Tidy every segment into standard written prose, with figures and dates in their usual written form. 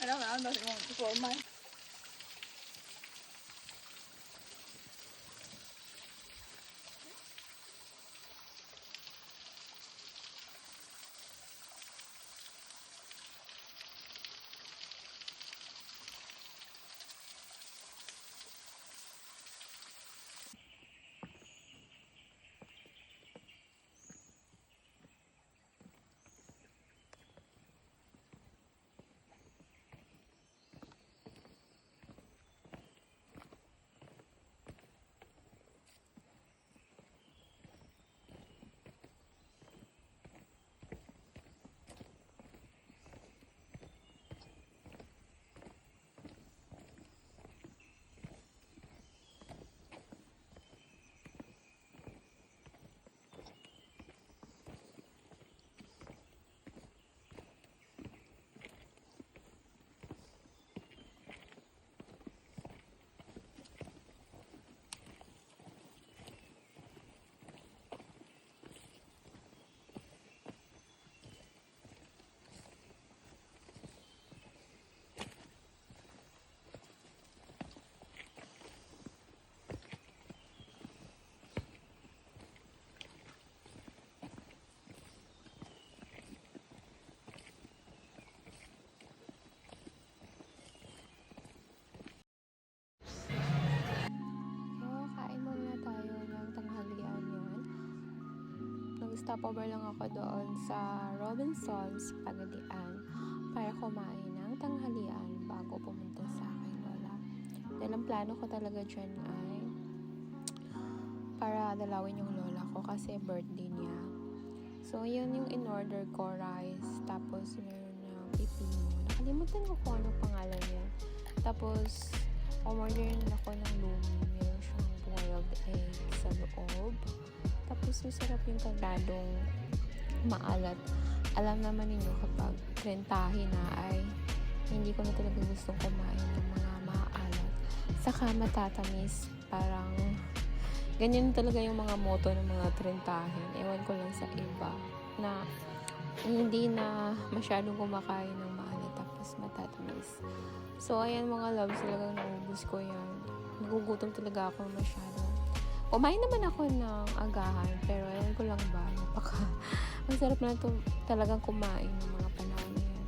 Kailangan ano yung formal. Kain muna tayo ng tanghalian yan. Nag-stopover lang ako doon sa Robinson's Pagadian para kumain ng tanghalian bago pumunta sa akin lola. Dahil ang plano ko talaga dyan ay para dalawin yung lola ko kasi birthday niya. So, yun yung in-order ko, rice, tapos meron ng pipino. Nakalimutan ko kung ano pangalan niya. Tapos, umorder rin ako ng lumi. Meron siyang boiled egg sa loob. Tapos, masarap yung kagradong maalat. Alam naman ninyo kapag trentahe na ay hindi ko na talaga gustong kumain ng mga maalat. Saka matatamis. Parang ganyan talaga yung mga motto ng mga trentahin. Ewan ko lang sa iba na hindi na masyadong kumakain ng maalat tapos matatamis. So, ayan mga loves, talagang naubos ko yan. Nagugutom talaga ako masyado. Kumain naman ako ng agahan, pero ewan ko lang ba, ang sarap na ito talagang kumain ng mga panahon na yan.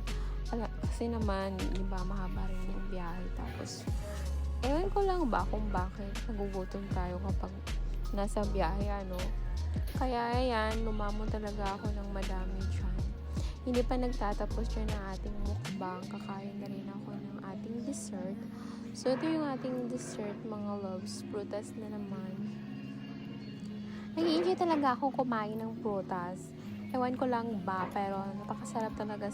Kasi naman, di ba, mahaba rin yung biyahe. Tapos, ewan ko lang ba kung bakit nagugutom tayo kapag nasa biyahe, ano. Kaya, ayan, lumamon talaga ako ng madami dyan. Hindi pa nagtatapos dyan ang ating mukbang. Kakain na rin ako ng ating dessert. So, ito yung ating dessert, mga loves. Prutas na naman. Nag-i-enjoy talaga akong kumain ng prutas. Ewan ko lang ba, pero napakasarap talaga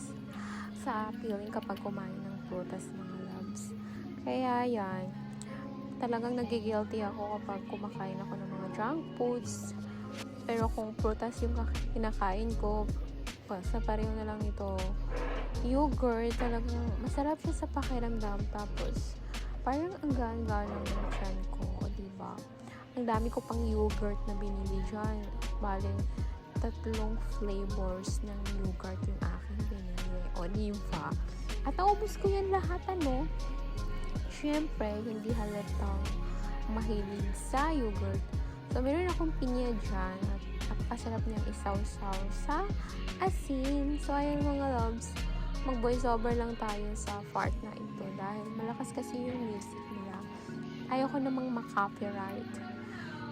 sa feeling kapag kumain ng prutas, mga loves. Kaya, yan. Talagang nagigilty ako kapag kumakain ako ng mga junk foods. Pero kung prutas yung kinakain ko, sa pareho na lang ito. Yogurt, talagang masarap siya sa pakiramdam. Tapos, parang ang gaan-gaan ng tiyan ko, diba? Ang dami ko pang yogurt na binili dyan. Baling 3 flavors ng yogurt yung aking binili. O, diba? At naubos ko yan lahat, ano? Siyempre, hindi halatang mahilig sa yogurt. So, meron akong pinya dyan at napakasarap niyang isaw-saw sa asin. So, ayan mga loves, mag-voiceover lang tayo sa part na ito dahil malakas kasi yung music nila. Ayoko namang makopyright.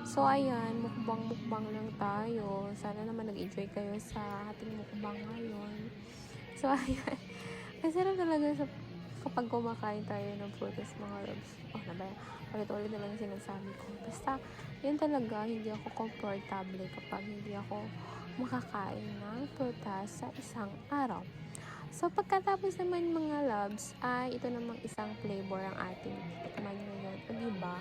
So, ayan, mukbang-mukbang lang tayo. Sana naman nag-enjoy kayo sa ating mukbang ngayon. So, ayan, masarap talaga kapag kumakain tayo ng prutas, mga loves. Ulit-ulit na lang sinasabi ko. Basta, yun talaga, hindi ako komportable kapag hindi ako makakain ng prutas sa isang araw. So, pagkatapos naman mga loves, ay ito namang isang flavor ang ating tikman ngayon. O, diba?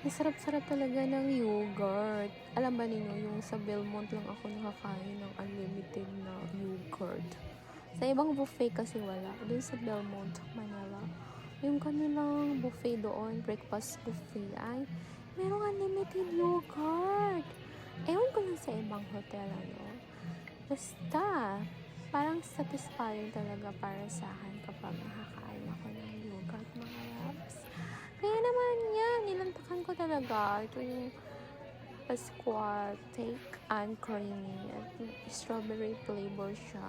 Ang sarap-sarap talaga ng yogurt. Alam ba ninyo, yung sa Belmont lang ako nakakain ng unlimited na yogurt. Sa ibang buffet kasi wala. Doon sa Belmont, Manila. Yung kanilang buffet doon, breakfast buffet, ay merong unlimited yogurt. Ewan ko lang sa ibang hotel, ano. Basta, parang satisfying talaga para sa akin kapag nakakain ako ng yogurt, mga loves. Kaya naman yan, nilantakan ko talaga. Ito yung Pascual Take and Creamy at strawberry flavor siya.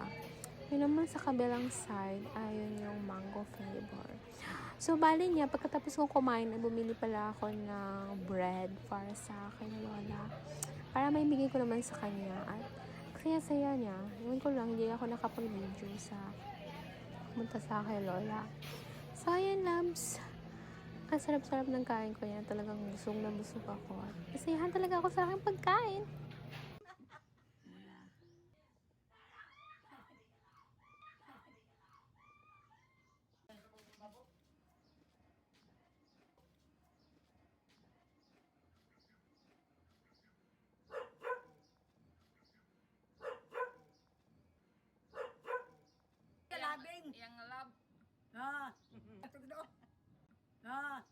Yun naman sa kabilang side, ayun yung mango flavor. So, bali niya, pagkatapos kong kumain, bumili pala ako ng bread para sa akin, lola. Para may bigay ko naman sa kanya. At saya-saya niya. Yun ko lang, hindi ako nakapag-video sa pumunta sa akin, lola. So, ayun, loves. Ang sarap-sarap ng kain ko yan. Talagang busog na busog ako. At kasiyahan talaga ako sa aking pagkain. Labing. Yang lab. Ah. Tugdo. Ah.